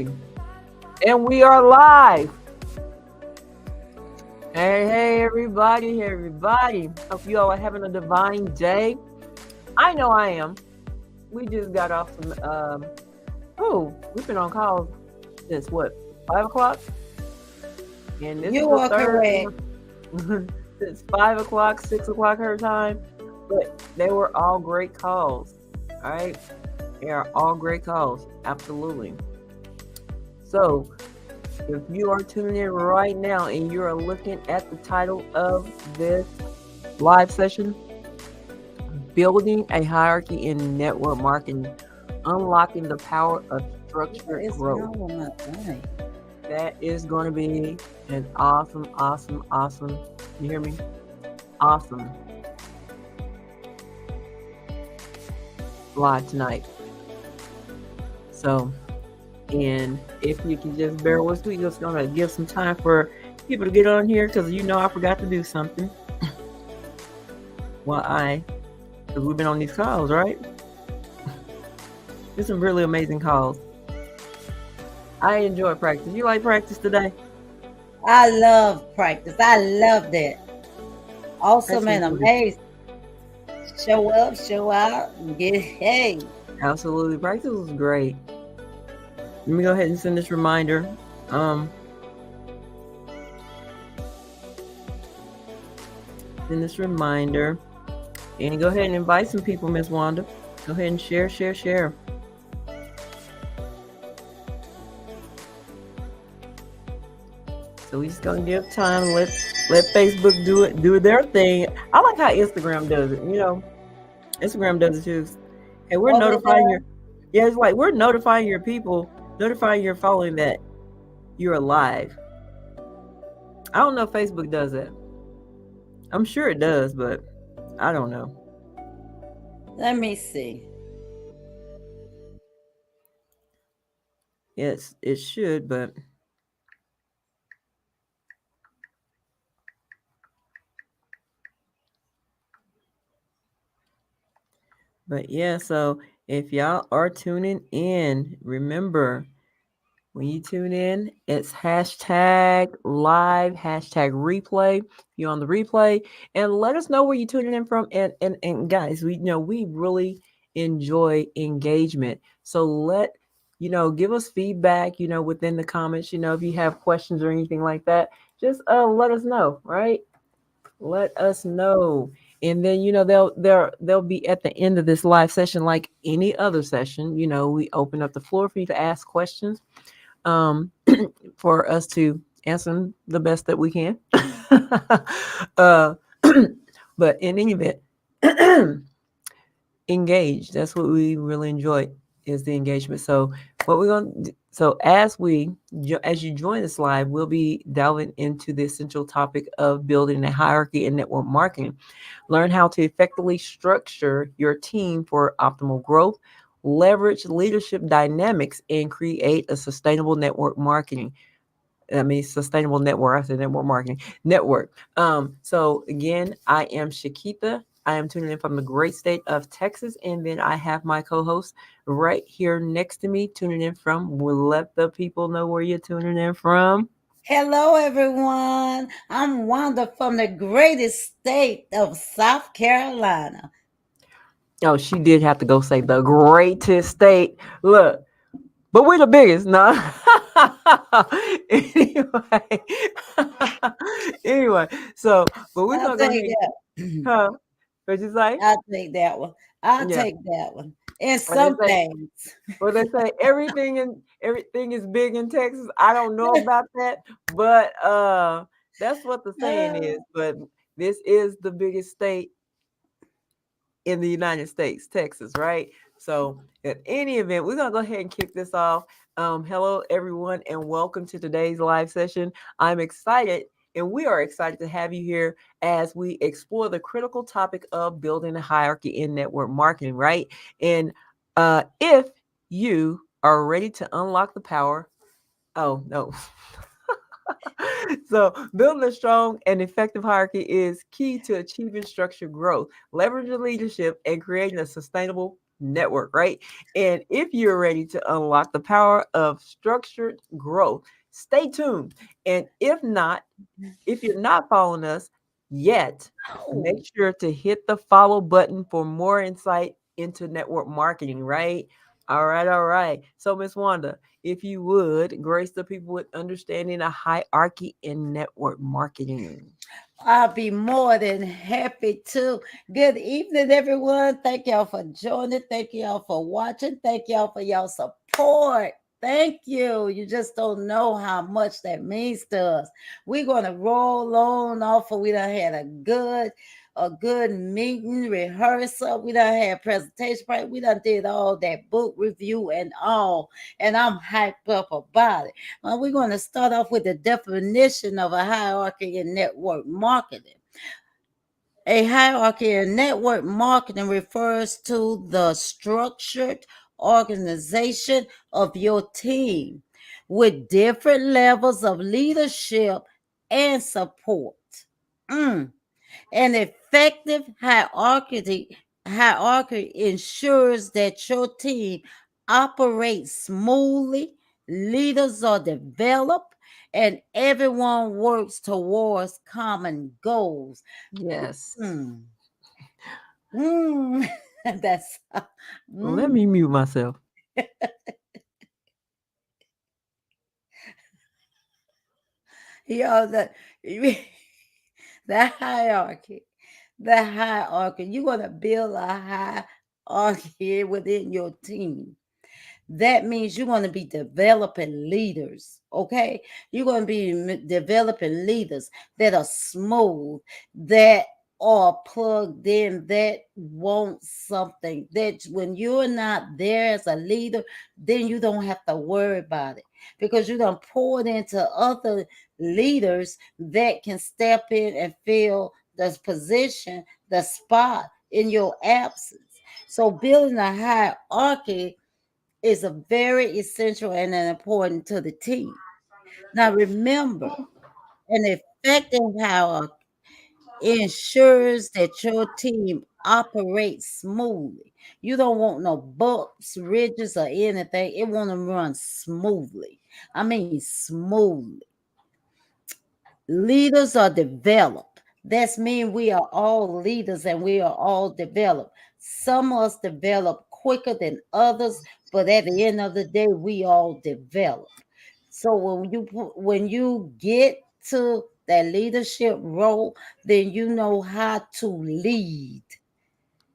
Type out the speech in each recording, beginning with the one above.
3. And we are live. Hey, everybody. Hey, everybody. Hope you all are having a divine day. I know I am. We just got off some, we've been on calls since what, 5 o'clock? And this is You the are third correct. one since 5 o'clock, 6 o'clock her time. But they were all great calls. All right. They are all great calls. Absolutely. So, if you are tuning in right now and you are looking at the title of this live session, Building a Hierarchy in Network Marketing, Unlocking the Power of Structured It's Growth. wrong with my thing. That is going to be an awesome, you hear me? Awesome live tonight. So, and if you can just bear with me, just going to give some time for people to get on here because I forgot to do something. Because we've been on these calls, right? There's some really amazing calls. I enjoy practice. You like practice today? I love practice. I love that. Awesome and amazing. Show up, show out, and get hey. Absolutely. Practice was great. Let me go ahead and send this reminder. Send this reminder. And go ahead and invite some people, Miss Wanda. Go ahead and share. So we just gonna give time. Let Facebook do their thing. I like how Instagram does it. Instagram does it too. Hey, we're notifying it's like we're notifying your people, notifying your following that you're alive. I don't know if Facebook does that. I'm sure it does, but I don't know. Let me see. Yes, it should, but yeah, so if y'all are tuning in, remember when you tune in, it's hashtag live, hashtag replay. You're on the replay, and let us know where you're tuning in from. And guys, we really enjoy engagement. So give us feedback. Within the comments. If you have questions or anything like that, just let us know. Right? Let us know. And then they'll be at the end of this live session, like any other session. We open up the floor for you to ask questions, for us to answer them the best that we can. uh, but in any event, engage. That's what we really enjoy, is the engagement. So as you join this live, we'll be delving into the essential topic of building a hierarchy in network marketing. Learn how to effectively structure your team for optimal growth, leverage leadership dynamics, and create a sustainable network marketing. I mean, sustainable network. I said network marketing. Network. So again, I am Shakita. I am tuning in from the great state of Texas. And then I have my co-host right here next to me, tuning in from. We'll let the people know where you're tuning in from. Hello, everyone. I'm Wanda from the greatest state of South Carolina. Oh, she did have to go say the greatest state. Look, but we're the biggest. No. anyway. anyway, so, but we're I'll going to go take ahead. that. Huh? What'd you say? I'll take that one. I'll Yeah. take that one. And Or they some say, things. they say everything is big in Texas. I don't know about that, but that's what the saying is. But this is the biggest state in the United States, Texas, right? So, in any event, we're gonna go ahead and kick this off. Hello, everyone, and welcome to today's live session. I'm excited, and we are excited to have you here as we explore the critical topic of building a hierarchy in network marketing, right? And if you are ready to unlock the power, oh no. So, building a strong and effective hierarchy is key to achieving structured growth, leveraging leadership, and creating a sustainable network, right? And if you're ready to unlock the power of structured growth, stay tuned. And if you're not following us yet, Oh, make sure to hit the follow button for more insight into network marketing, right? All right, all right. So, Miss Wanda, if you would grace the people with understanding a hierarchy in network marketing. I'll be more than happy to. Good evening, everyone. Thank y'all for joining. Thank y'all for watching. Thank y'all for y'all support. Thank you. You just don't know how much that means to us. We're gonna roll on off. We done had a good meeting, rehearsal. We done had presentation. We done did all that book review and all, and I'm hyped up about it. We're going to start off with the definition of a hierarchy in network marketing. A hierarchy in network marketing refers to the structured organization of your team with different levels of leadership and support. Mm. An effective hierarchy ensures that your team operates smoothly, leaders are developed, and everyone works towards common goals. Yes. Mm. Mm. That's Let mm. me mute myself. Y'all, the hierarchy. The hierarchy. You're gonna build a hierarchy within your team. That means you're going to be developing leaders. Okay, you're going to be developing leaders that are smooth, that are plugged in, that want something, that when you're not there as a leader, then you don't have to worry about it, because you done poured into other leaders that can step in and fill the position, the spot in your absence. So building a hierarchy is a very essential and an important to the team. Now remember, an effective hierarchy ensures that your team operates smoothly. You don't want no bumps, ridges, or anything. It want to run smoothly. I mean smoothly. Leaders are developed. That's mean we are all leaders and we are all developed. Some of us develop quicker than others, but at the end of the day, we all develop. So when you get to that leadership role, then you know how to lead,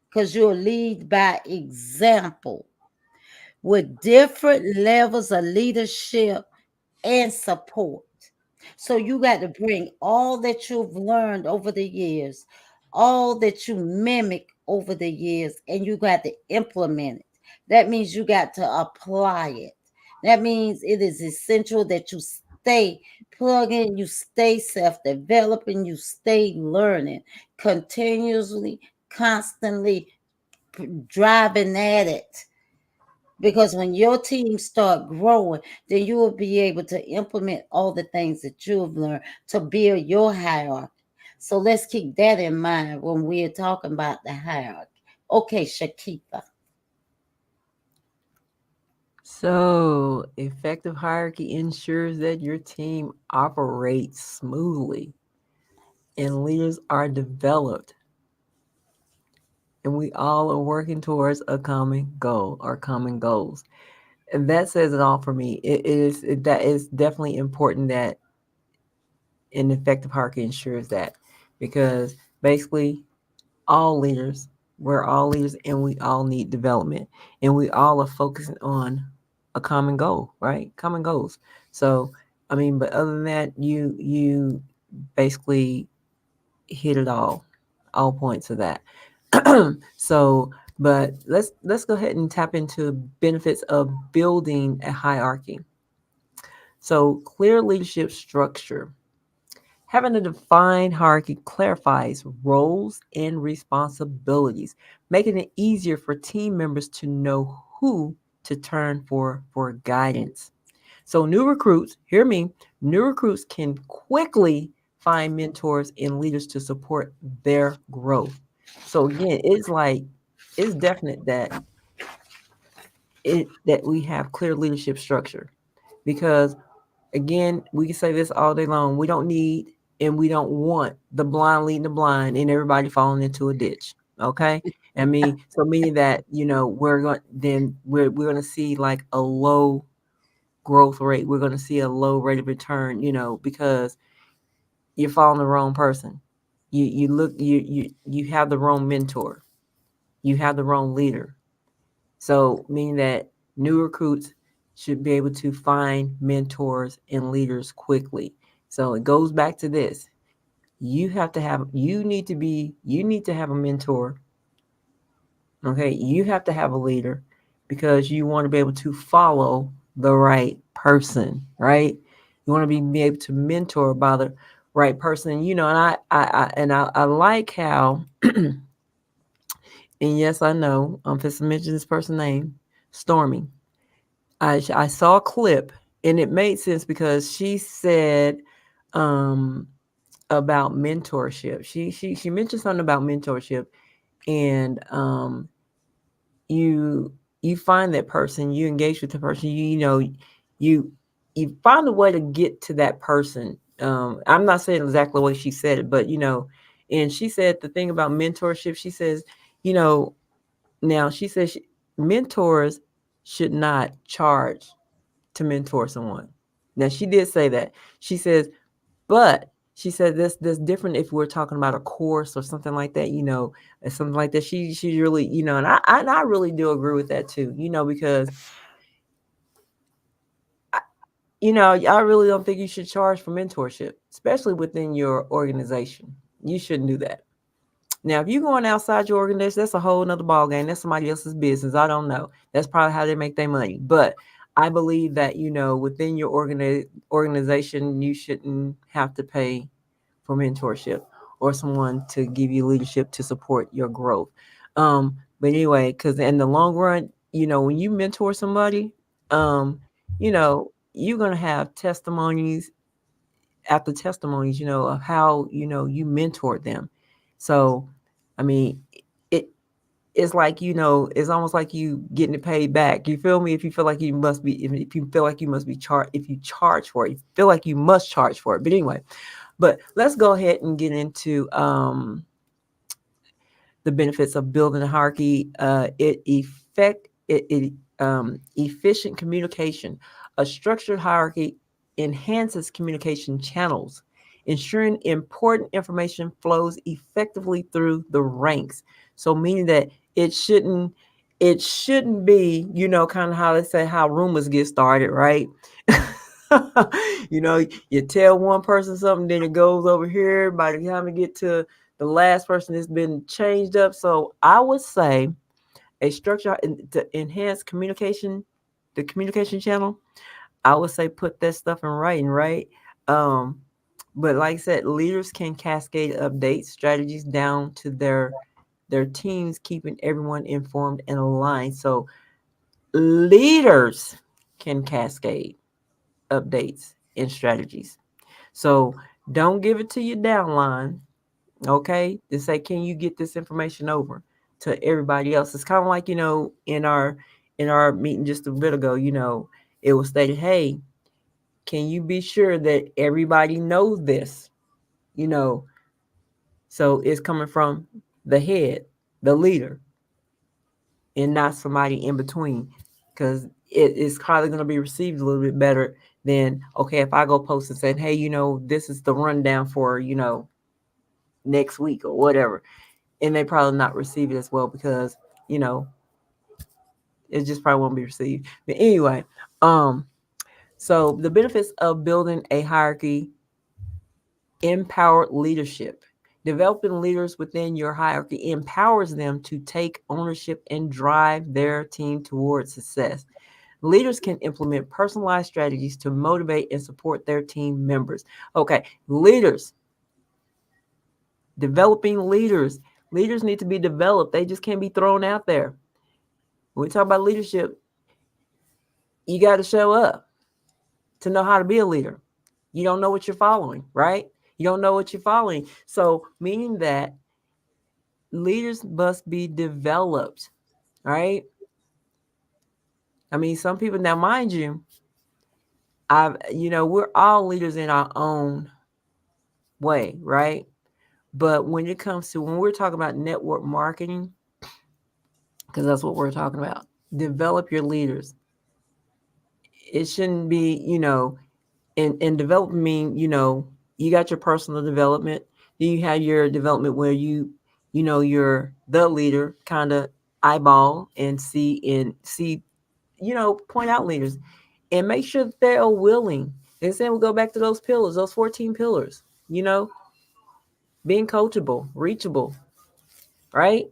because you'll lead by example with different levels of leadership and support. So you got to bring all that you've learned over the years, all that you mimic over the years, and you got to implement it. That means you got to apply it. That means it is essential that you stay plugging, you stay self developing, you stay learning continuously, constantly driving at it, because when your team start growing, then you will be able to implement all the things that you have learned to build your hierarchy. So let's keep that in mind when we're talking about the hierarchy. Okay, Shakita. So, effective hierarchy ensures that your team operates smoothly and leaders are developed, and we all are working towards a common goal or common goals. And that says it all for me. That is definitely important that an effective hierarchy ensures that, because basically all leaders, we're all leaders and we all need development, and we all are focusing on a common goal, right? Common goals. So I mean, but other than that, you basically hit it all points of that. So but let's go ahead and tap into benefits of building a hierarchy. So clear leadership structure. Having a defined hierarchy clarifies roles and responsibilities, making it easier for team members to know who to turn for guidance. So new recruits, hear me, new recruits can quickly find mentors and leaders to support their growth. So again, it's definite that that we have clear leadership structure. Because again, we can say this all day long. We don't need and we don't want the blind leading the blind and everybody falling into a ditch. Okay. I mean, so meaning that, we're going to see like a low growth rate. We're going to see a low rate of return, because you're following the wrong person. You have the wrong mentor. You have the wrong leader. So meaning that new recruits should be able to find mentors and leaders quickly. So it goes back to this. You need to have a mentor. Okay. You have to have a leader because you want to be able to follow the right person, right? You want to be able to mentor by the right person. And I like how, and yes, I know I'm supposed to mention this person's name, Stormy. I saw a clip and it made sense because she said um, about mentorship. She mentioned something about mentorship, and you you find that person, you engage with the person, you you find a way to get to that person. I'm not saying exactly the way she said it, but and she said the thing about mentorship. She says, you know, now she says mentors should not charge to mentor someone. Now she did say that. She says, but she said this different if we're talking about a course or something like that, or something like that. She really, and I really do agree with that too, because I, I really don't think you should charge for mentorship, especially within your organization. You shouldn't do that. Now, if you're going outside your organization, that's a whole nother ball game. That's somebody else's business. I don't know. That's probably how they make their money. But I believe that, within your organization, you shouldn't have to pay for mentorship or someone to give you leadership to support your growth. But anyway, because in the long run, when you mentor somebody, um, you're going to have testimonies after testimonies, of how, you mentored them. So, I mean, it it's like, it's almost like you getting it paid back. You feel me? If you feel like you must be, if you feel like you must be charged, if you charge for it, you feel like you must charge for it. But anyway, but let's go ahead and get into the benefits of building a hierarchy. Efficient communication. A structured hierarchy enhances communication channels, ensuring important information flows effectively through the ranks. So meaning that it shouldn't be, kind of how they say how rumors get started, right? You tell one person something, then it goes over here. By the time it get to the last person, it's been changed up. So I would say a structure to enhance communication, the communication channel. I would say put that stuff in writing, right? Um, but like I said, leaders can cascade updates, strategies down to their teams, keeping everyone informed and aligned. So leaders can cascade updates and strategies. So don't give it to your downline, okay? To say, can you get this information over to everybody else? It's kind of like, in our meeting just a bit ago, it was stated, hey, can you be sure that everybody knows this? You know, so it's coming from the head, the leader, and not somebody in between. Because it's probably going to be received a little bit better than, okay, if I go post and say, hey, this is the rundown for, next week or whatever. And they probably not receive it as well because, you know, it just probably won't be received. But anyway, um, so the benefits of building a hierarchy: empowered leadership. Developing leaders within your hierarchy empowers them to take ownership and drive their team towards success. Leaders can implement personalized strategies to motivate and support their team members. Okay, leaders, developing leaders. Leaders need to be developed. They just can't be thrown out there. When we talk about leadership, you got to show up to know how to be a leader. You don't know what you're following, right? You don't know what you're following. So, meaning that leaders must be developed, right? I mean, some people, now mind you, we're all leaders in our own way, right? But when it comes to when we're talking about network marketing, because that's what we're talking about, develop your leaders. It shouldn't be, in development mean, you got your personal development, then you have your development where you're the leader, kind of eyeball and see, point out leaders and make sure that they are willing. And then we go back to those pillars, those 14 pillars, you know, being coachable, reachable, right?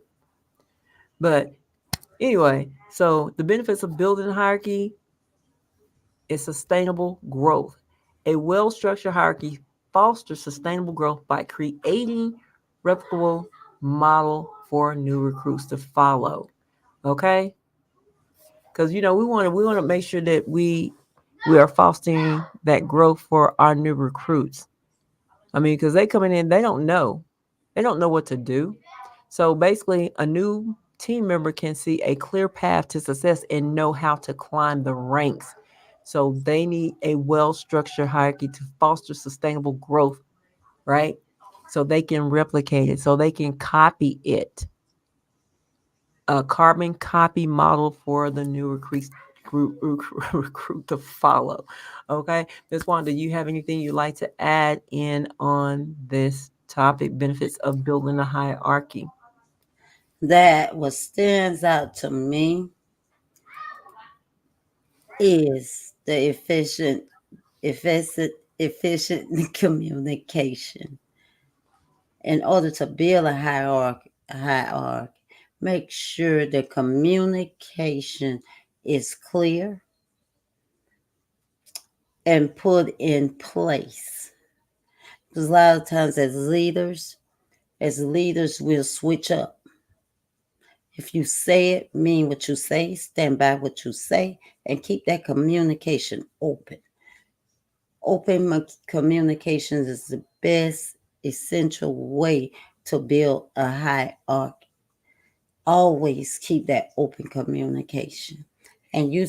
But anyway, so the benefits of building a hierarchy is sustainable growth. A well structured hierarchy fosters sustainable growth by creating replicable model for new recruits to follow. Okay? Because we want to make sure that we are fostering that growth for our new recruits. I mean, because they coming in, they don't know what to do. So basically, a new team member can see a clear path to success and know how to climb the ranks. So they need a well structured hierarchy to foster sustainable growth, right? So they can replicate it, so they can copy it. A carbon copy model for the new recruit to follow. Okay, Ms. Wanda, do you have anything you'd like to add in on this topic, benefits of building a hierarchy? That what stands out to me is the efficient communication. In order to build a hierarchy, make sure the communication is clear and put in place. Because a lot of times as leaders, we'll switch up. If you say it, mean what you say, stand by what you say, and keep that communication open. Open communications is the best essential way to build a hierarchy. Always keep that open communication. And you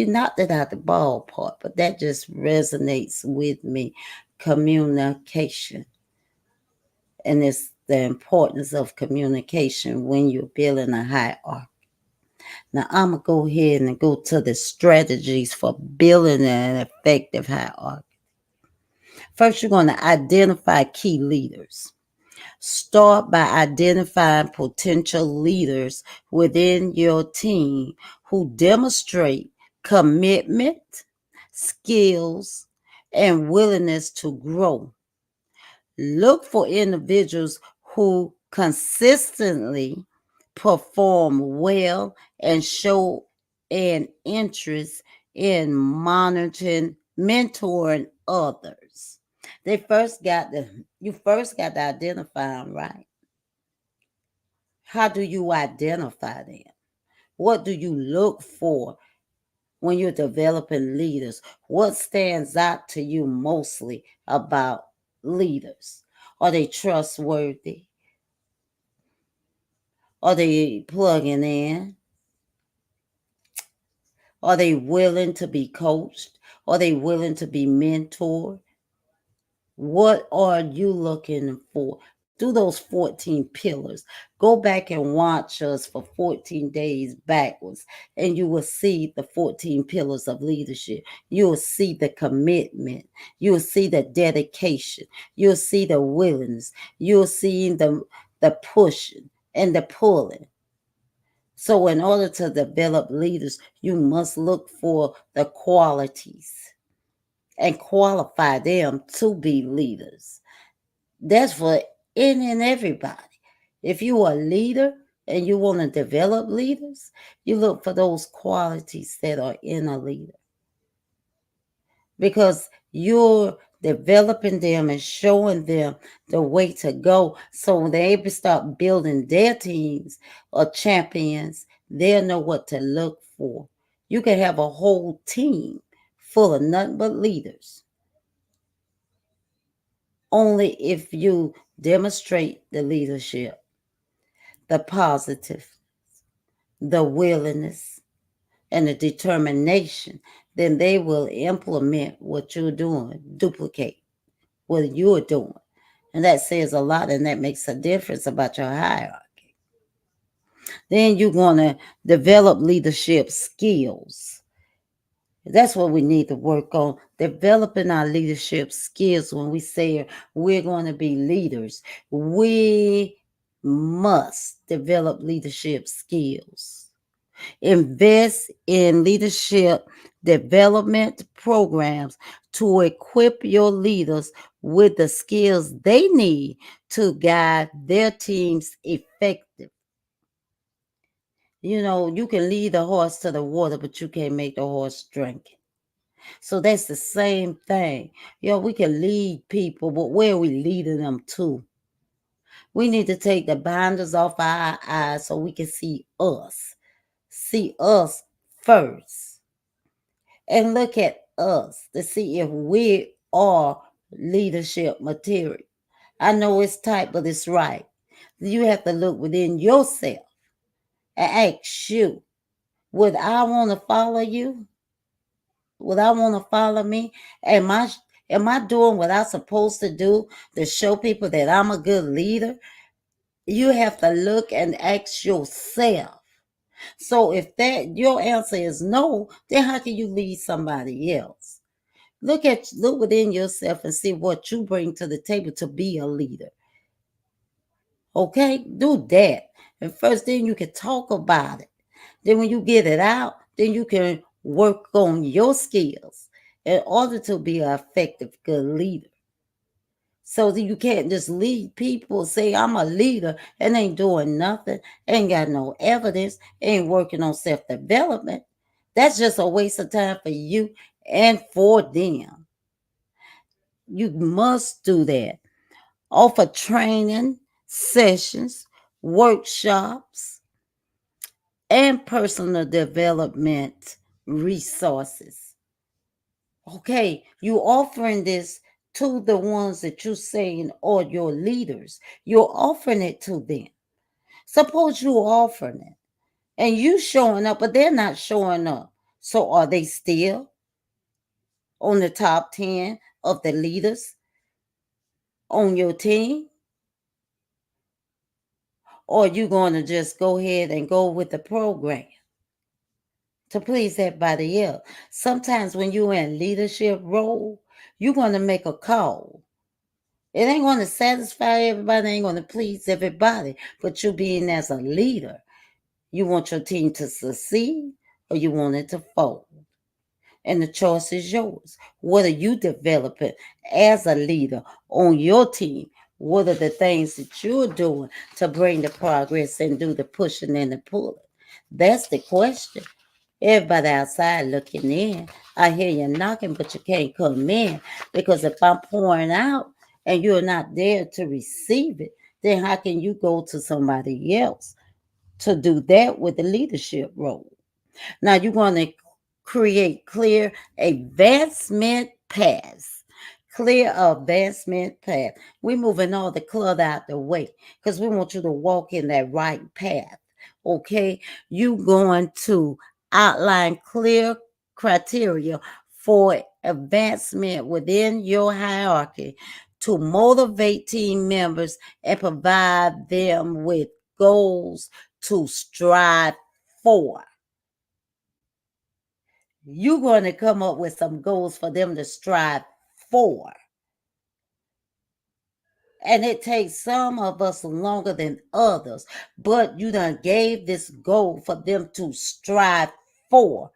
knocked it out the ballpark, but that just resonates with me. Communication, and it's the importance of communication when you're building a hierarchy. Now I'm gonna go ahead and go to the strategies for building an effective hierarchy. First, you're going to identify key leaders. Start by identifying potential leaders within your team who demonstrate commitment, skills, and willingness to grow. Look for individuals who consistently perform well and show an interest in monitoring, mentoring others. You first got to identify them, right? How do you identify them? What do you look for when you're developing leaders? What stands out to you mostly about leaders? Are they trustworthy? Are they plugging in? Are they willing to be coached? Are they willing to be mentored? What are you looking for? Do those 14 pillars. Go back and watch us for 14 days backwards, and you will see the 14 pillars of leadership. You will see the commitment. You will see the dedication. You'll see the willingness. You'll see the pushing and the pulling. So, in order to develop leaders, you must look for the qualities and qualify them to be leaders. That's for any and everybody. If you are a leader and you want to develop leaders, you look for those qualities that are in a leader because you're developing them and showing them the way to go. So when they able to start building their teams or champions, they'll know what to look for. You can have a whole team full of nothing but leaders only if you demonstrate the leadership, the positive, the willingness, and the determination, then they will implement what you're doing, duplicate what you're doing. And that says a lot and that makes a difference about your hierarchy. Then you're going to develop leadership skills. That's what we need to work on, developing our leadership skills. When we say we're going to be leaders, we must develop leadership skills. Invest in leadership development programs to equip your leaders with the skills they need to guide their teams effectively. You know, you can lead the horse to the water, but you can't make the horse drink it. So that's the same thing. We can lead people, but where are we leading them to? We need to take the blinders off our eyes so we can see us. See us first. And look at us to see if we are leadership material. I know it's tight, but it's right. You have to look within yourself and ask you, would I want to follow you? Would I want to follow me? Am I doing what I'm supposed to do to show people that I'm a good leader? You have to look and ask yourself. So if that your answer is no, then how can you lead somebody else? Look within yourself and see what you bring to the table to be a leader. Okay? Do that. And first then you can talk about it. Then when you get it out, then you can work on your skills in order to be an effective good leader. So that you can't just lead people, say I'm a leader and ain't doing nothing, ain't got no evidence, ain't working on self-development. That's just a waste of time for you and for them. You must do that. Offer training, sessions, workshops, and personal development resources. Okay, you offering this to the ones that you're saying are your leaders. You're offering it to them. Suppose you're offering it and you showing up, but they're not showing up. So are they still on the top 10 of the leaders on your team? Or are you going to just go ahead and go with the program to please everybody else? Sometimes when you're in leadership role, you're going to make a call. It ain't going to satisfy everybody, ain't going to please everybody, but you being as a leader, you want your team to succeed or you want it to fold. And the choice is yours. What are you developing as a leader on your team? What are the things that you're doing to bring the progress and do the pushing and the pulling? That's the question. Everybody outside looking in. I hear you knocking, but you can't come in because if I'm pouring out and you're not there to receive it, then how can you go to somebody else to do that with the leadership role? Now you're going to create clear advancement paths. Clear advancement path. We're moving all the clutter out the way because we want you to walk in that right path. Okay, you going to outline clear criteria for advancement within your hierarchy to motivate team members and provide them with goals to strive for. You're going to come up with some goals for them to strive for. And it takes some of us longer than others, but you done gave this goal for them to strive for.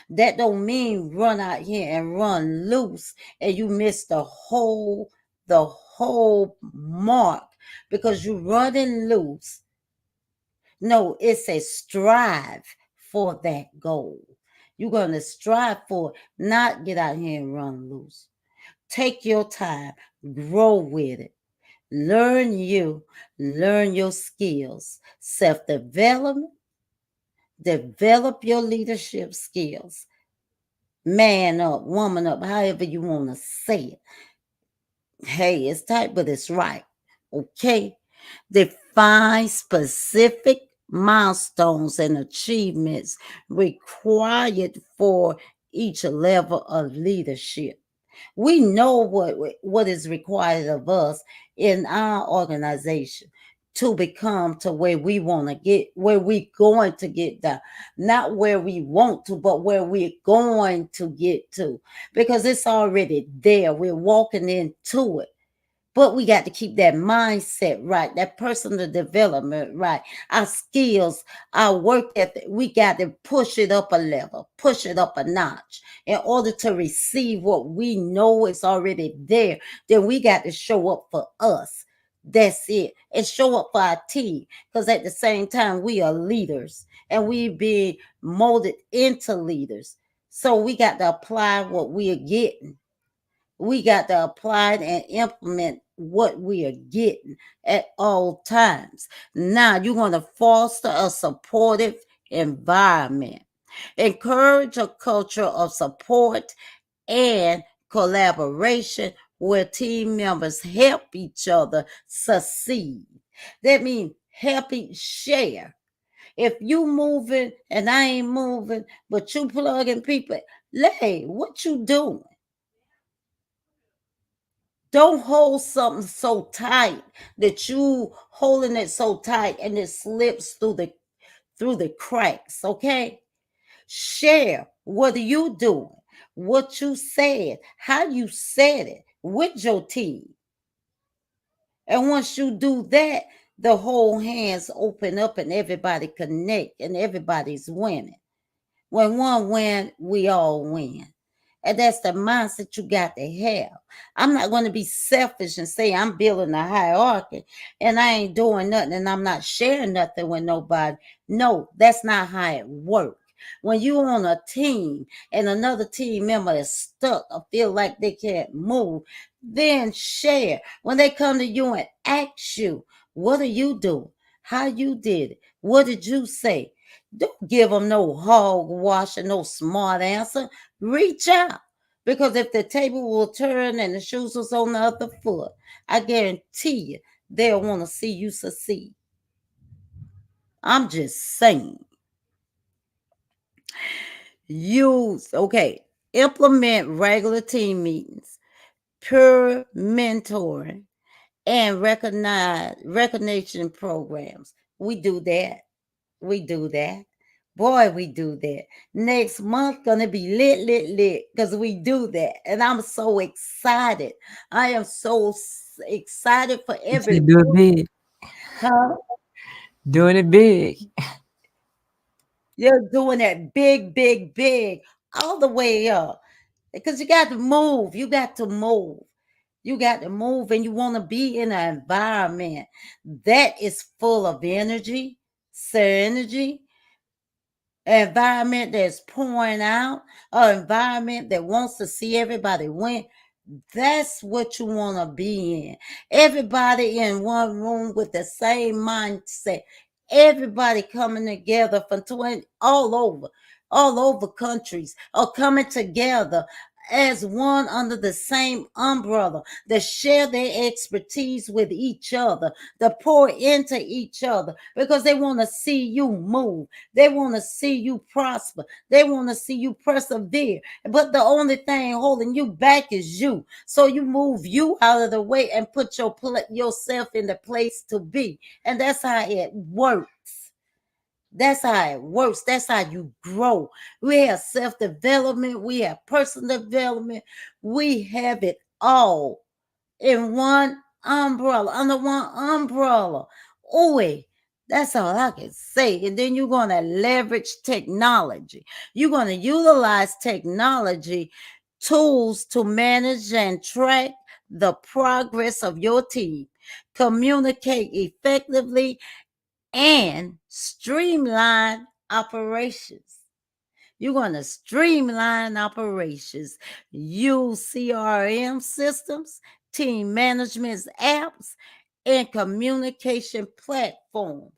That don't mean run out here and run loose and you miss the whole mark because you running loose. No, it says strive for that goal. You're going to strive for it, not get out here and run loose. Take your time, grow with it. Learn your skills, self-development, develop your leadership skills. Man up, woman up, however you want to say it. Hey, it's tight, but it's right. Okay? Define specific milestones and achievements required for each level of leadership. We know what is required of us in our organization to become to where we want to get, where we're going to get down, not where we want to, but where we're going to get to, because it's already there. We're walking into it. But we got to keep that mindset right, that personal development right, our skills, our work ethic. We got to push it up a level, push it up a notch in order to receive what we know is already there. Then we got to show up for us. That's it. And show up for our team. Because at the same time, we are leaders and we being molded into leaders. So we got to apply what we are getting. We got to apply and implement what we are getting at all times. Now, you're going to foster a supportive environment, encourage a culture of support and collaboration where team members help each other succeed. That means help each share. If you moving and I ain't moving, but you plugging people, hey, what you doing? Don't hold something so tight that you holding it so tight and it slips through the cracks, okay? Share what are you doing, what you said, how you said it with your team. And once you do that, the whole hands open up and everybody connect and everybody's winning. When one win, we all win. And that's the mindset you got to have. I'm not going to be selfish and say I'm building a hierarchy and I ain't doing nothing and I'm not sharing nothing with nobody. No, that's not how it works. When you on a team and another team member is stuck or feel like they can't move, then share. When they come to you and ask you, what are you doing? How you did it? What did you say? Don't give them no hogwash and no smart answer. Reach out. Because if the table will turn and the shoes was on the other foot, I guarantee you they'll want to see you succeed. I'm just saying. Implement regular team meetings, peer mentoring, and recognition programs. We do that. We do that. Boy, we do that. Next month gonna be lit because we do that. And I'm so excited. I am so excited for You see, every do it big, huh? doing it big. You're doing that big, all the way up. Because you got to move. You got to move. You got to move and you want to be in an environment that is full of energy, synergy, an environment that's pouring out, an environment that wants to see everybody win. That's what you want to be in. Everybody in one room with the same mindset. Everybody coming together from 20 all over countries are coming together as one under the same umbrella to share their expertise with each other, to pour into each other because they want to see you move. They want to see you prosper. They want to see you persevere. But the only thing holding you back is you. So you move you out of the way and put yourself in the place to be. And that's how it works. That's how it works. That's how you grow. We have self development, we have personal development, we have it all in one umbrella, under one umbrella. Ooh, that's all I can say. And then you're going to leverage technology. You're going to utilize technology tools to manage and track the progress of your team, communicate effectively, and streamline operations. You're going to streamline operations, use CRM systems, team management apps, and communication platforms.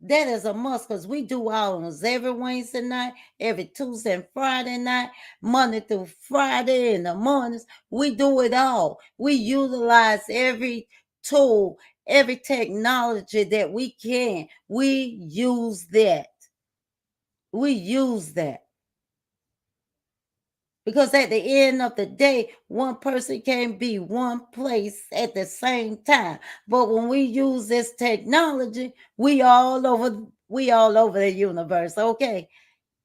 That is a must because we do ours every Wednesday night, every Tuesday and Friday night, Monday through Friday in the mornings. We do it all. We utilize every tool Every technology that we can, we use that. We use that. Because at the end of the day, one person can't be one place at the same time. But when we use this technology, we all over the universe, okay?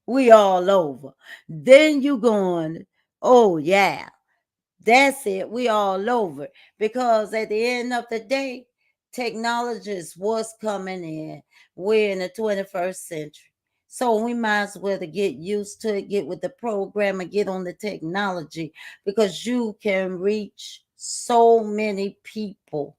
We all over. Then you going, oh yeah, that's it. We all over. Because at the end of the day, technology is what's coming in. We're in the 21st century. So we might as well to get used to it, get with the program and get on the technology because you can reach so many people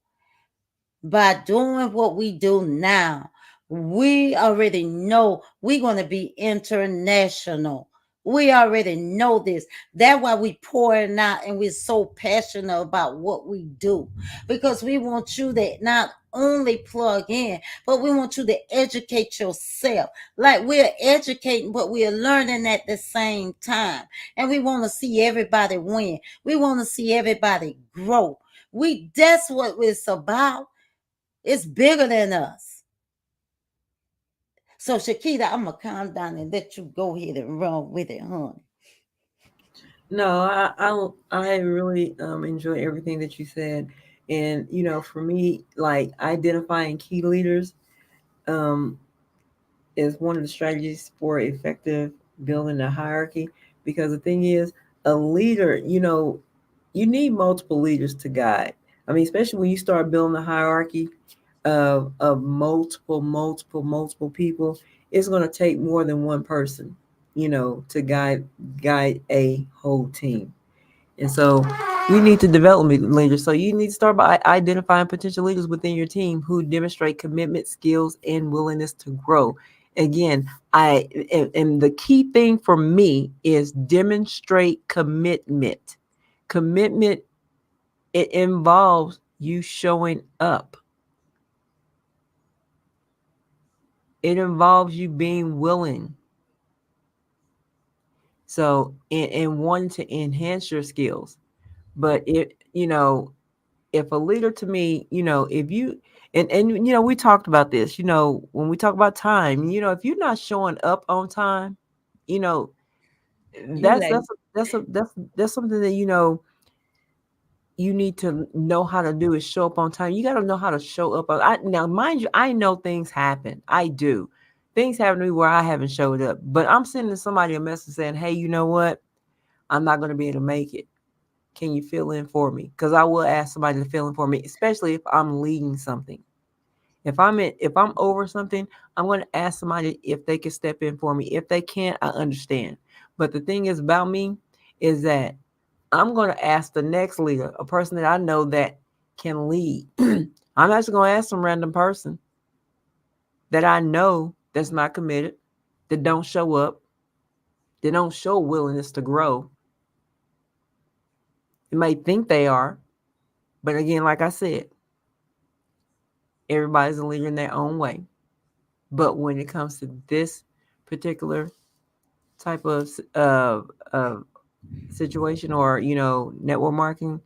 by doing what we do now. We already know we're going to be international. We already know this. That's why we pouring out and we're so passionate about what we do. Because we want you to not only plug in, but we want you to educate yourself. Like we're educating, but we're learning at the same time. And we want to see everybody win. We want to see everybody grow. That's what it's about. It's bigger than us. So Shakita, I'm gonna calm down and let you go ahead and run with it, honey. No, I really enjoy everything that you said, and for me, like identifying key leaders um, is one of the strategies for effective building a hierarchy. Because the thing is, a leader, you need multiple leaders to guide. I mean, especially when you start building a hierarchy of multiple people, it's going to take more than one person, to guide a whole team. And so you need to develop leaders. So you need to start by identifying potential leaders within your team who demonstrate commitment, skills, and willingness to grow. Again, and the key thing for me is demonstrate commitment. Commitment, it involves you showing up. It involves you being willing. So and wanting to enhance your skills. But if a leader, to me, if you and we talked about this, when we talk about time, if you're not showing up on time, you know You that's like that's that's something that you need to know how to do, is show up on time. You got to know how to show up. Now, mind you, I know things happen. I do. Things happen to me where I haven't showed up, but I'm sending somebody a message saying, "Hey, you know what? I'm not going to be able to make it. Can you fill in for me?" Because I will ask somebody to fill in for me, especially if I'm leading something. If I'm over something, I'm going to ask somebody if they can step in for me. If they can't, I understand. But the thing is about me is that I'm going to ask the next leader, a person that I know that can lead. I'm actually going to ask some random person that I know that's not committed, that don't show up, that don't show willingness to grow. You may think they are, but again, like I said, everybody's a leader in their own way. But when it comes to this particular type of situation, or network marketing,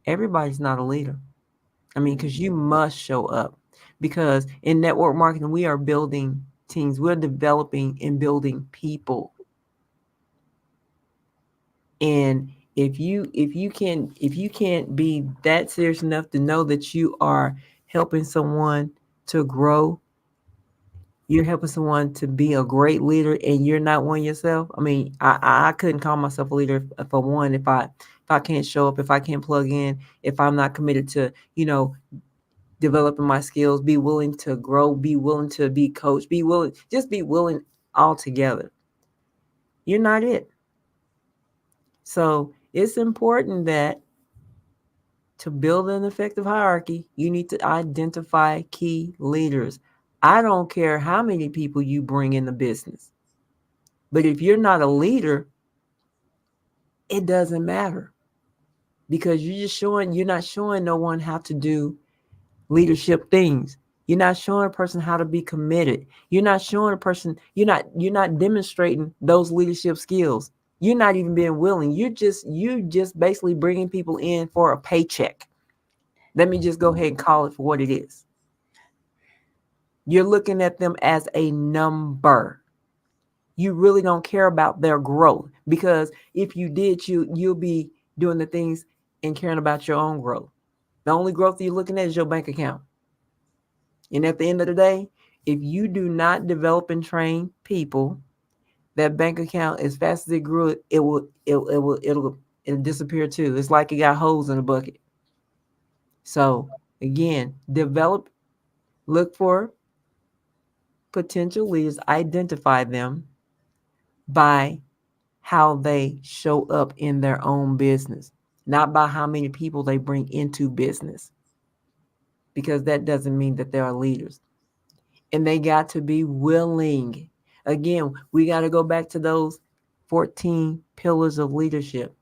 everybody's not a leader. I mean, because you must show up. Because in network marketing, we are building teams. We're developing and building people. And if you can't be that serious enough to know that you are helping someone to grow, you're helping someone to be a great leader, and you're not one yourself. I mean, I couldn't call myself a leader for one, if I can't show up, if I can't plug in, if I'm not committed to developing my skills, be willing to grow, be willing to be coached, be willing altogether. You're not it. So it's important that to build an effective hierarchy, you need to identify key leaders. I don't care how many people you bring in the business, but if you're not a leader, it doesn't matter, because you're not showing no one how to do leadership things. You're not showing a person how to be committed. You're not showing a person, you're not demonstrating those leadership skills. You're not even being willing. You're just basically bringing people in for a paycheck. Let me just go ahead and call it for what it is. You're looking at them as a number. You really don't care about their growth, because if you did, you'll be doing the things and caring about your own growth. The only growth you're looking at is your bank account. And at the end of the day, if you do not develop and train people, that bank account, as fast as it grew, it'll disappear too. It's like it got holes in the bucket. So again, develop, look for potential leaders, identify them by how they show up in their own business, not by how many people they bring into business, because that doesn't mean that they are leaders. And they got to be willing. Again, we got to go back to those 14 pillars of leadership.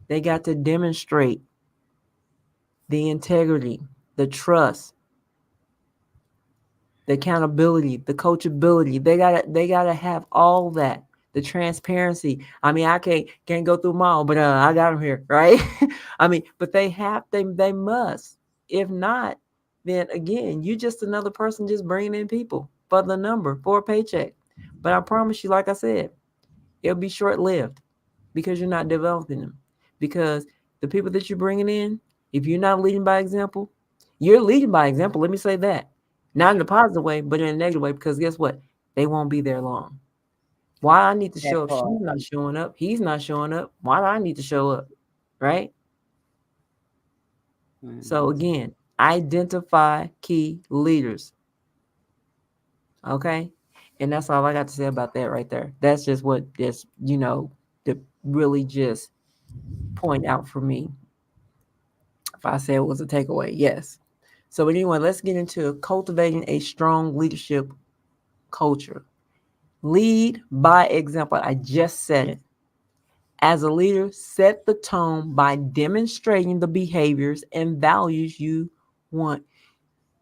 They got to demonstrate the integrity, the trust, the accountability, the coachability. They gotta have all that. The transparency. I mean, I can't go through them all, but I got them here, right? I mean, but they must. If not, then again, you just another person just bringing in people for the number, for a paycheck. But I promise you, like I said, it'll be short lived, because you're not developing them. Because the people that you're bringing in, if you're not leading by example, you're leading by example. Let me say that. Not in a positive way, but in a negative way, because guess what? They won't be there long. Why I need to That show up? part. She's not showing up. He's not showing up. Why do I need to show up? Right? So Mhm. again, identify key leaders. Okay. And that's all I got to say about that right there. That's just what this, to really just point out for me. If I say it was a takeaway, yes. So anyway, let's get into cultivating a strong leadership culture. Lead by example. I just said it. As a leader, set the tone by demonstrating the behaviors and values you want.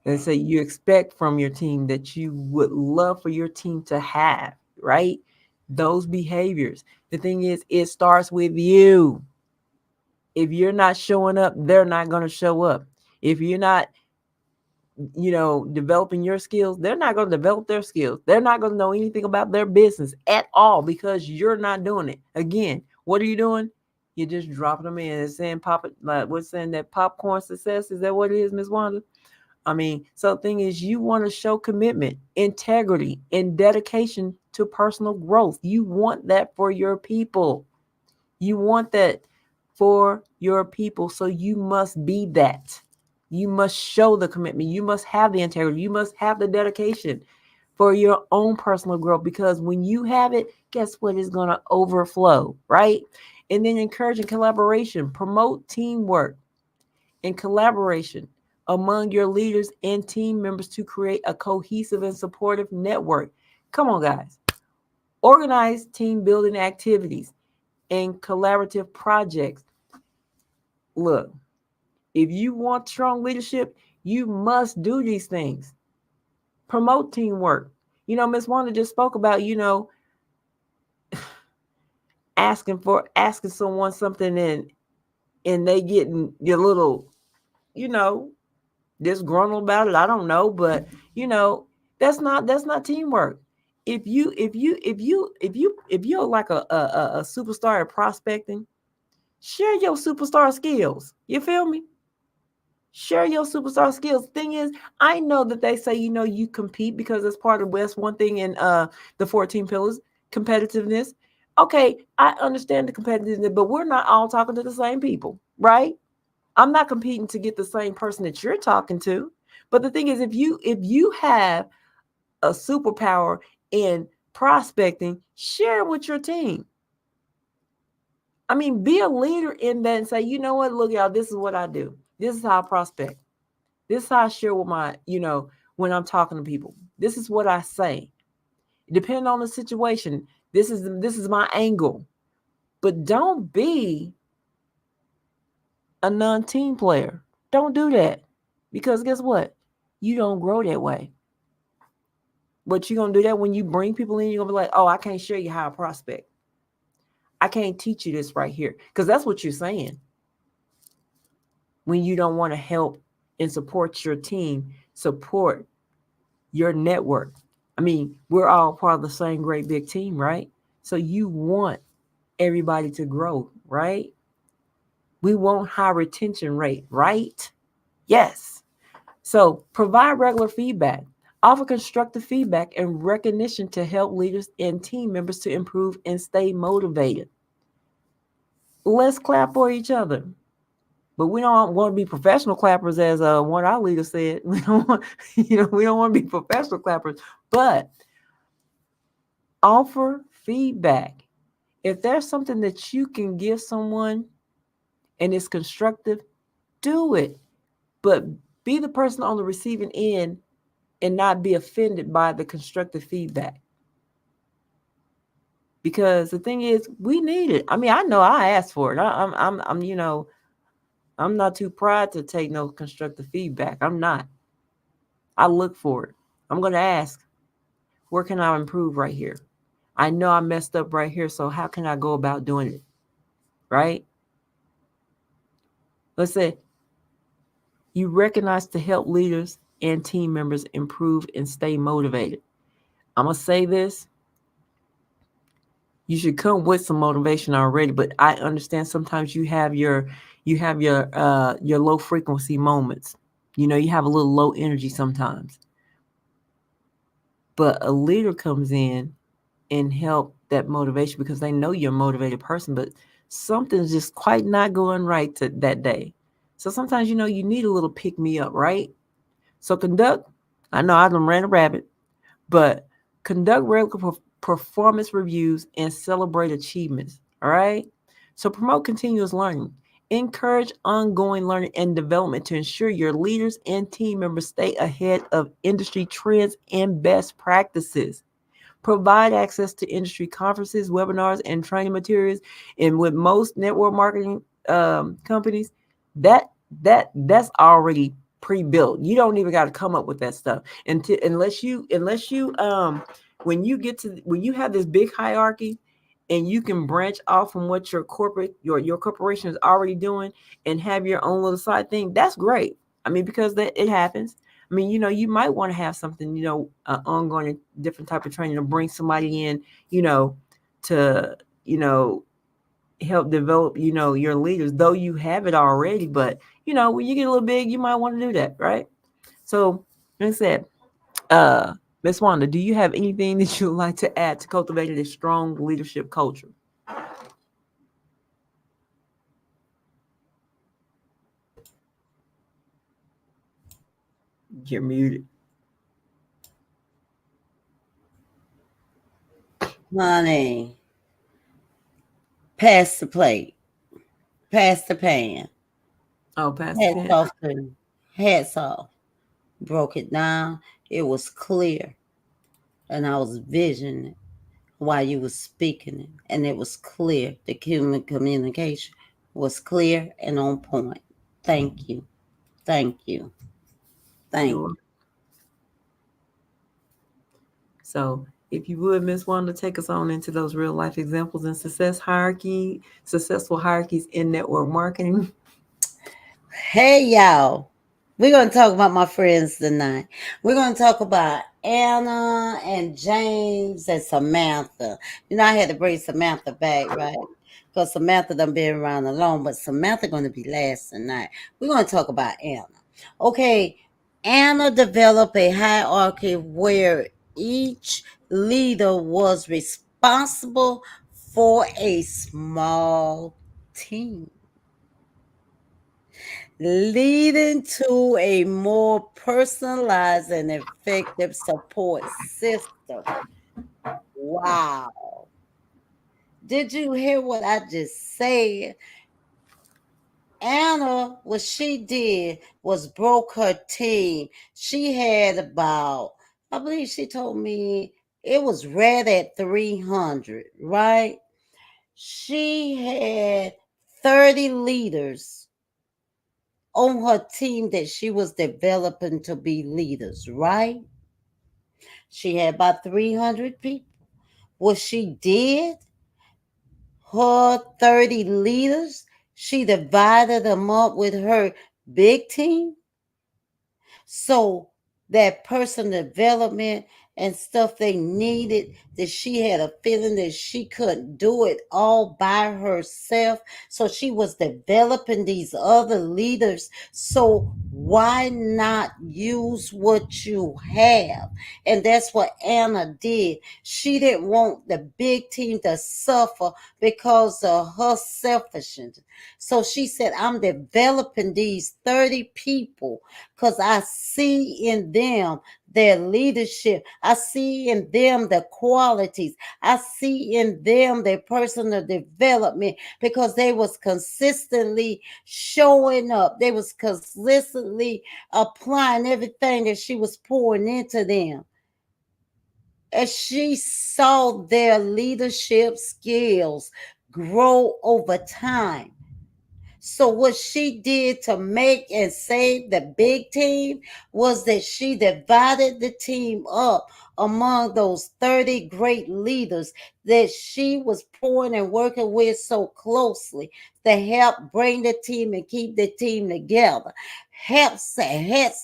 And say you expect from your team, that you would love for your team to have, right? Those behaviors. The thing is, it starts with you. If you're not showing up, they're not going to show up. If you're not, developing your skills, they're not going to develop their skills. They're not going to know anything about their business at all, because you're not doing it. Again, what are you doing? You're just dropping them in and saying pop it, like what's saying, that popcorn success. Is that what it is, Miss Wanda? I mean, so the thing is, you want to show commitment, integrity, and dedication to personal growth. You want that for your people. You want that for your people. So you must be that. You must show the commitment. You must have the integrity. You must have the dedication for your own personal growth, because when you have it, guess what is going to overflow, right? And then encouraging collaboration, promote teamwork and collaboration among your leaders and team members to create a cohesive and supportive network. Come on, guys. Organize team building activities and collaborative projects. Look, if you want strong leadership, you must do these things. Promote teamwork. Miss Wanda just spoke about, asking someone something, and they getting your little, you know, disgruntled about it. I don't know, but that's not teamwork. If you're like a superstar at prospecting, share your superstar skills. You feel me? Share your superstar skills. Thing is, I know that they say, you compete, because it's part of West. One thing in the 14 pillars, competitiveness. Okay, I understand the competitiveness, but we're not all talking to the same people, right? I'm not competing to get the same person that you're talking to. But the thing is, if you have a superpower in prospecting, share it with your team. I mean, be a leader in that and say, you know what, look, y'all, this is what I do. This is how I prospect. This is how I share with my, when I'm talking to people. This is what I say. Depending on the situation, this is my angle. But don't be a non-team player. Don't do that. Because guess what? You don't grow that way. But you're going to do that when you bring people in. You're going to be like, oh, I can't show you how I prospect. I can't teach you this right here. Because that's what you're saying when you don't want to help and support your team, support your network. I mean, we're all part of the same great big team, right? So you want everybody to grow, right? We want high retention rate, right? Yes. So provide regular feedback. Offer constructive feedback and recognition to help leaders and team members to improve and stay motivated. Let's clap for each other. But we don't want to be professional clappers, as one of our leaders said. We don't want, we don't want to be professional clappers. But offer feedback. If there's something that you can give someone and it's constructive, do it. But be the person on the receiving end and not be offended by the constructive feedback. Because the thing is, we need it. I mean, I know I asked for it. I'm not too proud to take no constructive feedback. I'm not. I look for it. I'm going to ask, where can I improve right here? I know I messed up right here, so how can I go about doing it? Right? Let's say you recognize to help leaders and team members improve and stay motivated. I'm going to say this. You should come with some motivation already, but I understand sometimes you have your low frequency moments. You have a little low energy sometimes. But a leader comes in and help that motivation because they know you're a motivated person, but something's just quite not going right that day. So sometimes you need a little pick me up, right? So I know I done ran a rabbit, but conduct regular performance reviews and celebrate achievements. All right. So promote continuous learning. Encourage ongoing learning and development to ensure your leaders and team members stay ahead of industry trends and best practices. Provide access to industry conferences, webinars, and training materials. And with most network marketing companies, that that's already pre-built. You don't even got to come up with that stuff unless you when you have this big hierarchy and you can branch off from what your corporation is already doing and have your own little side thing. That's great. I mean, because it happens. I mean, you might want to have something, ongoing, different type of training to bring somebody in, to, help develop, your leaders, though you have it already. But, when you get a little big, you might want to do that, right? So, like I said, Miss Wanda, do you have anything that you would like to add to cultivating a strong leadership culture? You're muted. Honey, pass the plate, pass the pan. Oh, Pastor Hats Pen. off to you. Hats off. Broke it down. It was clear. And I was visioning while you was speaking it. And it was clear. The human communication was clear and on point. Thank you. Thank you. Thank Sure. you. So, if you would, Miss Wanda, take us on into those real life examples and successful hierarchies in network marketing. Hey, y'all. We're going to talk about my friends tonight. We're going to talk about Anna and James and Samantha. I had to bring Samantha back, right? Because Samantha done been around alone, but Samantha going to be last tonight. We're going to talk about Anna. Okay, Anna developed a hierarchy where each leader was responsible for a small team, leading to a more personalized and effective support system. Wow. Did you hear what I just said? Anna, what she did was broke her team. She had about, I believe she told me it was right at 300, right? She had 30 leaders on her team that she was developing to be leaders, right? She had about 300 people. What she did, her 30 leaders, she divided them up with her big team. So that personal development and stuff they needed, that she had a feeling that she couldn't do it all by herself. So she was developing these other leaders. So why not use what you have? And that's what Anna did. She didn't want the big team to suffer because of her selfishness. So she said, I'm developing these 30 people because I see in them their leadership. I see in them the qualities. I see in them their personal development because they was consistently showing up. They was consistently applying everything that she was pouring into them. As she saw their leadership skills grow over time. So what she did to make and save the big team was that she divided the team up among those 30 great leaders that she was pouring and working with so closely to help bring the team and keep the team together. Hats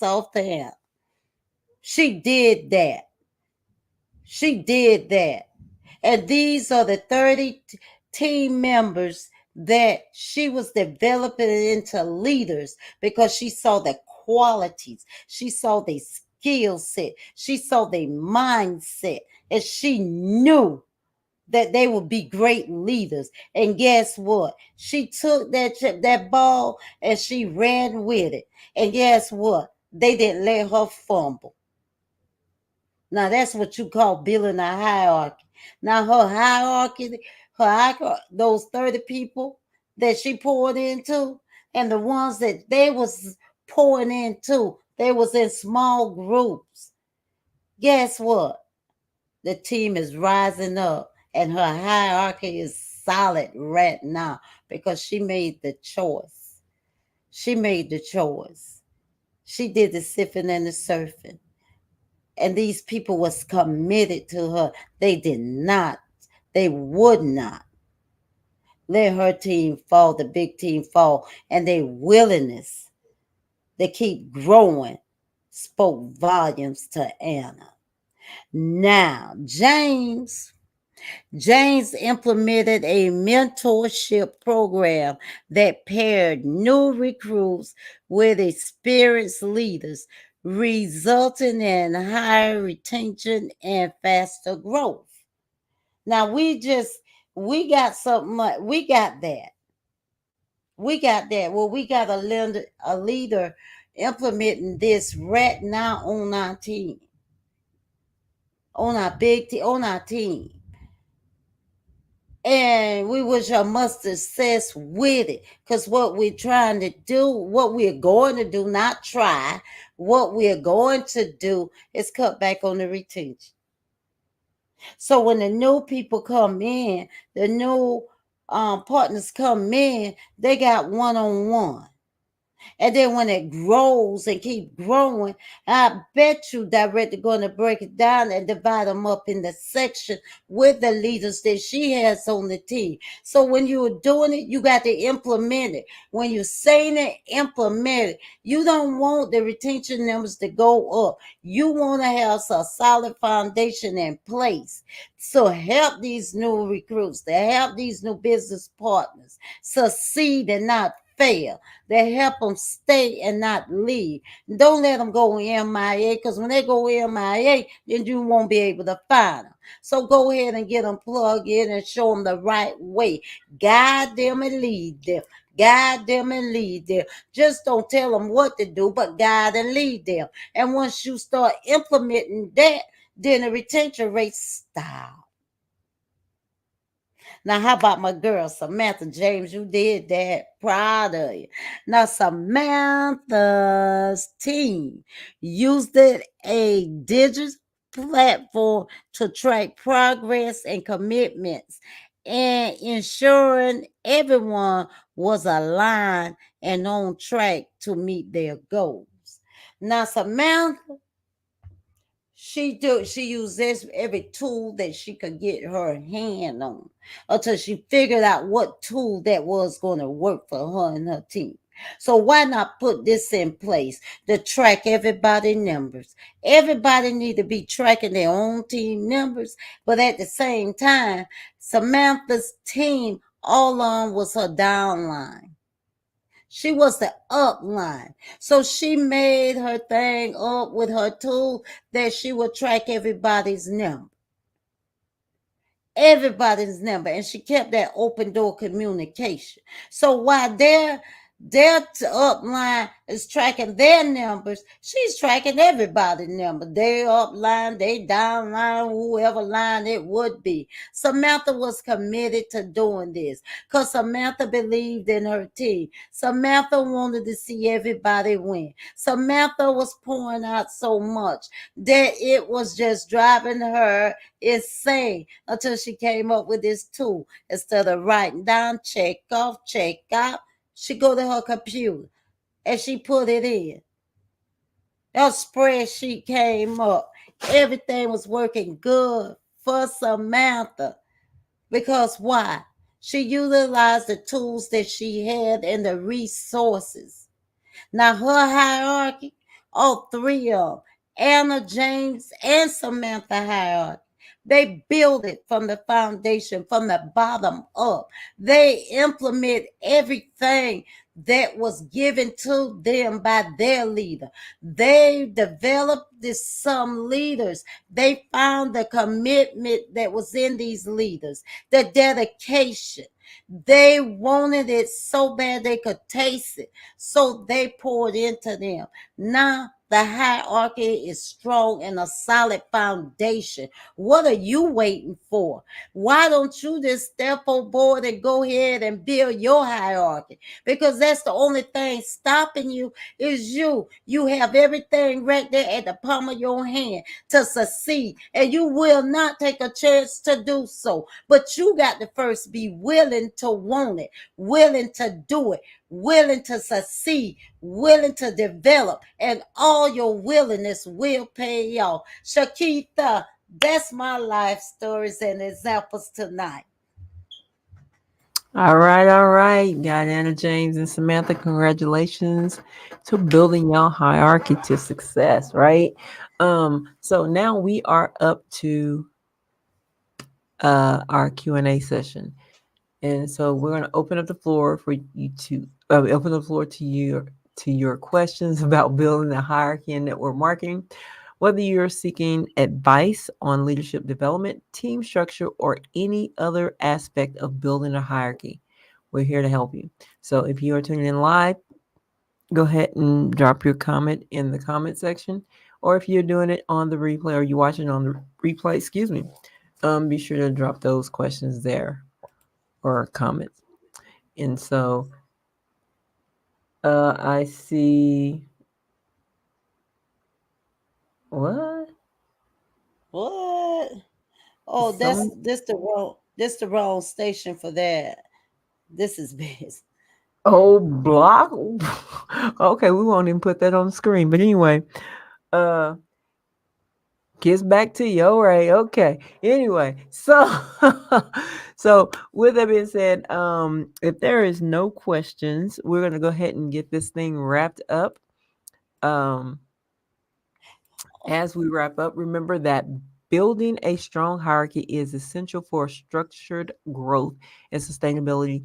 off to her. She did that. She did that. And these are the 30 team members that she was developing into leaders because she saw the qualities, she saw the skill set, she saw the mindset, and she knew that they would be great leaders. And guess what? She took that ball and she ran with it. And guess what? They didn't let her fumble. Now that's what you call building a hierarchy. Now those 30 people that she poured into, and the ones that they was pouring into, they was in small groups. Guess what? The team is rising up, and her hierarchy is solid right now because she made the choice. She made the choice. She did the sipping and the surfing, and these people was committed to her. They did not, they would not let her team fall, the big team fall, and their willingness to keep growing spoke volumes to Anna. Now James implemented a mentorship program that paired new recruits with experienced leaders, resulting in higher retention and faster growth. Now we got something we got that. We got that. Well, we got a leader implementing this right now on our team, on our big team, on our team. And we wish her much success with it. Because what we're trying to do, what we're going to do, not try, what we're going to do is cut back on the retention. So when the new people come in, the new partners come in, they got one-on-one. And then when it grows and keep growing, I bet you director going to break it down and divide them up in the section with the leaders that she has on the team. So when you're doing it, you got to implement it. When you're saying it, implement it. You don't want the retention numbers to go up. You want to have a solid foundation in place. So help these new recruits, to help these new business partners succeed and not fail, that help them stay and not leave. Don't let them go MIA, because when they go MIA, then you won't be able to find them. So go ahead and get them plugged in and show them the right way. Guide them and lead them. Guide them and lead them. Just don't tell them what to do, but guide and lead them. And once you start implementing that, then the retention rate stop. Now, how about my girl, Samantha James? You did that. Proud of you. Now, Samantha's team used a digital platform to track progress and commitments and ensuring everyone was aligned and on track to meet their goals. Now, Samantha, she used this every tool that she could get her hand on until she figured out what tool that was going to work for her and her team. So why not put this in place to track everybody's numbers? Everybody need to be tracking their own team numbers, but at the same time, Samantha's team all on was her downline. She was the upline. So she made her thing up with her tool that she would track everybody's number, and she kept that open door communication. So while their upline is tracking their numbers, she's tracking everybody's number. They upline, they downline, whoever line it would be. Samantha was committed to doing this because Samantha believed in her team. Samantha wanted to see everybody win. Samantha was pouring out so much that it was just driving her insane until she came up with this tool. Instead of writing down, check off, check out, she go to her computer and she put it in. That spreadsheet came up. Everything was working good for Samantha. Because why? She utilized the tools that she had and the resources. Now her hierarchy, all three of them, Anna, James, and Samantha hierarchy, they build it from the foundation, from the bottom up. They implement everything that was given to them by their leader. They developed this some leaders. They found the commitment that was in these leaders, the dedication. They wanted it so bad they could taste it. So they poured into them. Now the hierarchy is strong and a solid foundation. What are you waiting for? Why don't you just step on board and go ahead and build your hierarchy? Because that's the only thing stopping you is you. You have everything right there at the palm of your hand to succeed, and you will not take a chance to do so. But you got to first be willing to want it, willing to do it, willing to succeed, willing to develop, and all your willingness will pay off. Shakita, that's my life stories and examples tonight. All right, all right. Got Anna James and Samantha. Congratulations to building your hierarchy to success, right? So now we are up to our Q&A session. And so we're going to open up the floor for you to open the floor to your questions about building a hierarchy in network marketing. Whether you're seeking advice on leadership development, team structure, or any other aspect of building a hierarchy, we're here to help you. So if you are tuning in live, go ahead and drop your comment in the comment section. Or if you're doing it on the replay or you're watching on the replay, be sure to drop those questions there or comments. And so I see what? What? Oh, Some this the wrong station for that. This is best. old block. Okay, we won't even put that on the screen. But anyway, uh gets back to you. All right, okay. Anyway, so so with that being said, if there is no questions, we're gonna go ahead and get this thing wrapped up. Um As we wrap up, remember that building a strong hierarchy is essential for structured growth and sustainable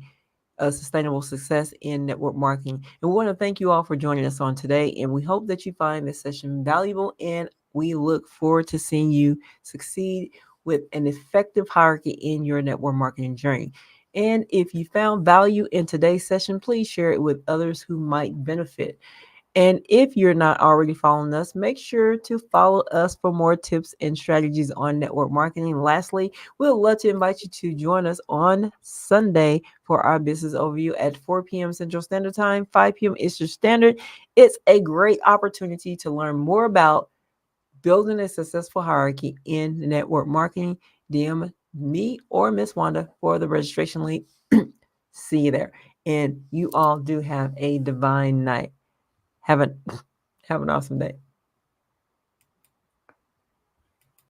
success in network marketing. And we want to thank you all for joining us on today. And we hope that you find this session valuable. And we look forward to seeing you succeed with an effective hierarchy in your network marketing journey. And if you found value in today's session, please share it with others who might benefit. And if you're not already following us, make sure to follow us for more tips and strategies on network marketing. Lastly, we'd love to invite you to join us on Sunday for our business overview at 4 p.m. Central Standard Time, 5 p.m. Eastern Standard. It's a great opportunity to learn more about building a successful hierarchy in network marketing. DM me or Miss Wanda for the registration link. See you there. And you all do have a divine night. Have an awesome day.